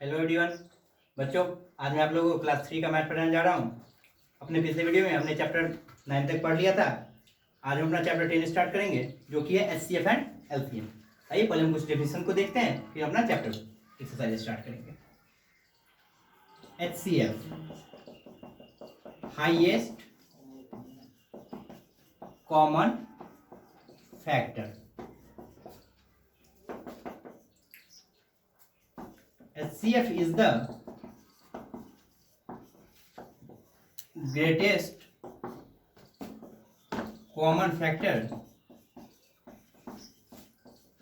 Hello everyone. बच्चों, आज मैं आप लोगों को क्लास 3 का मैथ पढ़ाने जा रहा हूँ। अपने पिछले वीडियो में हमने चैप्टर 9 तक पढ़ लिया था। आज हम अपना चैप्टर 10 स्टार्ट करेंगे, जो कि है एचसीएफ एंड एलसीएम। आइए पहले हम कुछ डेफिनेशन को देखते हैं, फिर अपना चैप्टर एक्सरसाइज स्टार्ट करेंगे। HCF, highest common factor. HCF is the greatest common factor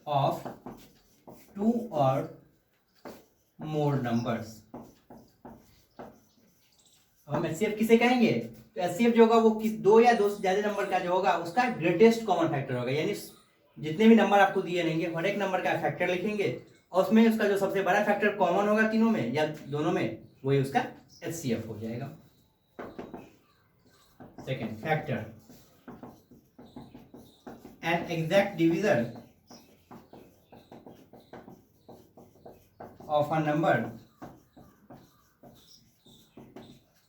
of two or more numbers. अब हम HCF किसे कहेंगे? तो HCF जो होगा वो दो या दो से ज्यादा नंबर का जो होगा उसका ग्रेटेस्ट कॉमन फैक्टर होगा। यानी जितने भी नंबर आपको दिए रहेंगे हर एक नंबर का फैक्टर लिखेंगे और उसमें उसका जो सबसे बड़ा फैक्टर कॉमन होगा तीनों में या दोनों में, वही उसका HCF हो जाएगा। Second, factor, an exact division of a number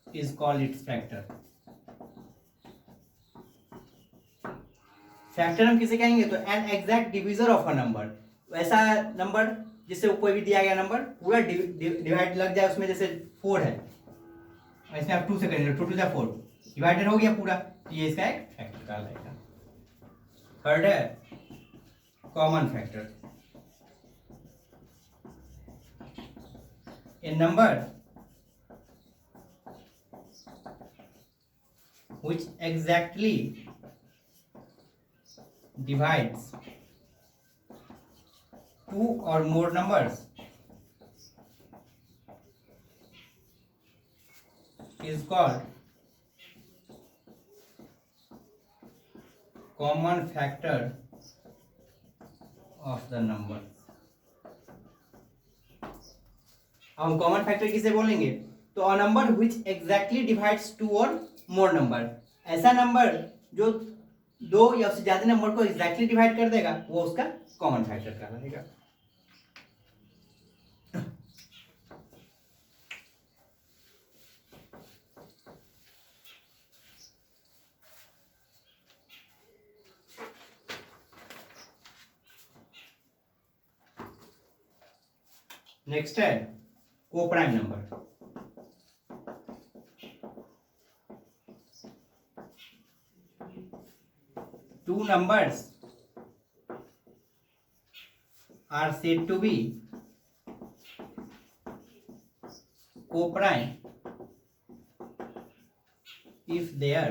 is called its factor. Factor हम किसे कहेंगे? तो an exact divisor of a number, ऐसा नंबर जिससे कोई भी दिया गया नंबर पूरा डिवाइड लग जाए उसमें। जैसे 4 है, इसमें आप 2 से करेंगे, 2 2 4 डिवाइडेड हो गया पूरा, तो ये इसका एक फैक्टर कहलाएगा। थर्ड है common factor, A number which exactly divides two or more numbers is called common factor of the number. अब हम कॉमन फैक्टर किसे बोलेंगे? तो a number which exactly divides two और मोर नंबर, ऐसा नंबर जो दो या उससे ज्यादा नंबर को एग्जैक्टली डिवाइड कर देगा वो उसका कॉमन फैक्टर कहलाएगा। नेक्स्ट है coprime number. Two numbers are said to be co-prime if their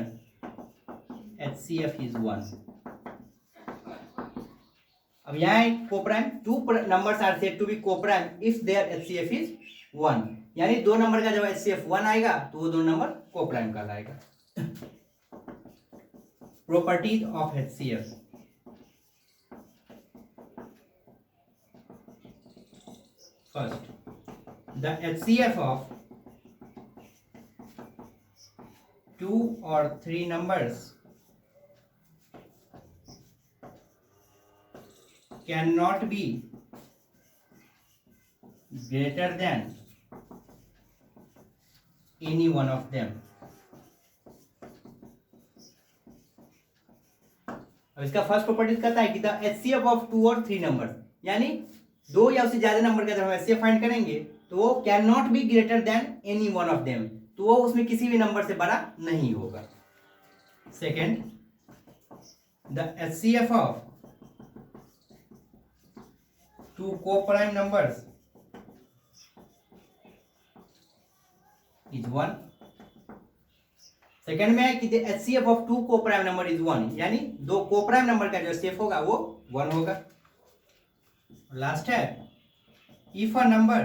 HCF is 1. अब यहाँ co-prime, two numbers are said to be co-prime if their HCF is 1, यानी दो नंबर का जब HCF 1 आएगा तो वो दो नंबर co-prime कहलाएगा। Properties of HCF. First, the HCF of two or three numbers cannot be greater than any one of them. अब इसका फर्स्ट प्रॉपर्टी कहता है कि द एचसीएफ ऑफ 2 और 3 नंबर, यानी दो या उससे ज्यादा नंबर का जब हम एचसीएफ फाइंड करेंगे तो वो can not be greater than any one of them, तो वो उसमें किसी भी नंबर से बड़ा नहीं होगा। Second, the HCF of 2 co-prime numbers is 1। Second में है कि HCF of 2 co-prime number is 1, यानी दो co-prime नंबर का जो HCF होगा वो 1 होगा। लास्ट है, if a number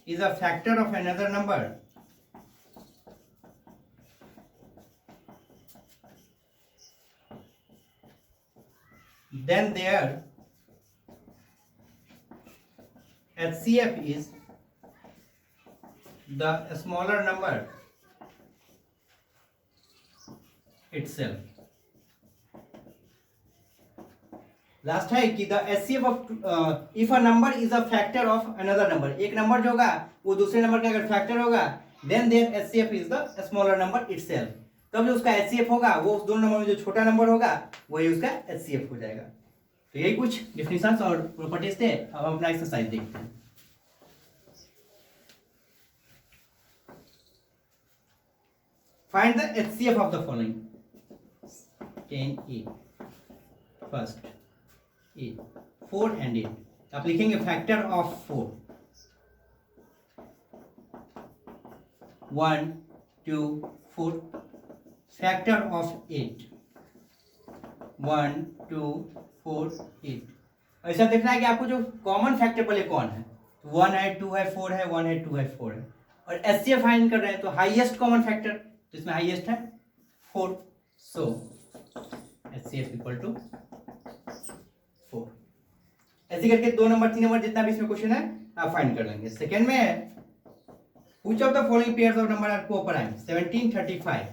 is a factor of another number then their HCF is the smaller number itself। Last है कि the HCF of if a number is a factor of another number, एक number जो होगा वो दूसरे number का अगर factor होगा then their HCF is the smaller number itself, तब जो उसका एचसीएफ होगा वो उस दोनों नंबर में जो छोटा नंबर होगा वही उसका एचसीएफ हो जाएगा। तो यही कुछ डेफिनेशंस और प्रॉपर्टीज थे। अब हम अपना एक्सरसाइज देखते हैं। Find the HCF of the following 10a first A 4 and 8, आप लिखेंगे फैक्टर ऑफ 4 1 2 4, फैक्टर ऑफ 8 1 2 4 8। ऐसा देखना है कि आपको जो कॉमन फैक्टर पहले कौन है, 1 है 2 है 4 है 1 है 2 है 4 है, और एचसीएफ फाइंड कर रहे हैं तो हाईएस्ट कॉमन फैक्टर, तो इसमें हाईएस्ट है 4, सो एचसीएफ इक्वल टू 4। ऐसे करके 2 नंबर 3 नंबर जितना भी इसमें क्वेश्चन है आप फाइंड कर लेंगे। सेकंड में है which of the following pairs of number are coprime 17 35,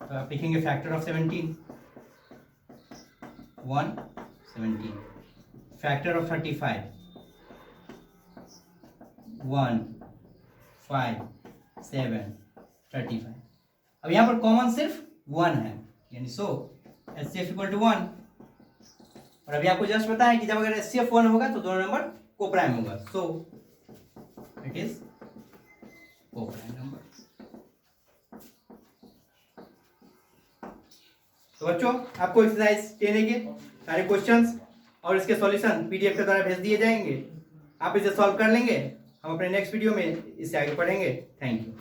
तो आप लिखेंगे फैक्टर ऑफ 17 1 17, फैक्टर ऑफ 35 1 5 7 35। अब यहां पर कॉमन सिर्फ 1 है, यानी सो एचसीएफ इक्वल टू 1। और अभी आपको जस्ट पता है कि जब अगर एचसीएफ 1 होगा तो दोनों नंबर कोप्राइम होगा, so it is coprime number. तो बच्चों आपको एक्सरसाइज 10 के सारे क्वेश्चंस और इसके सॉल्यूशन पीडीएफ के द्वारा भेज दिए जाएंगे, आप इसे सॉल्व कर लेंगे। हम अपने नेक्स्ट वीडियो में इससे आगे पढ़ेंगे। Thank you.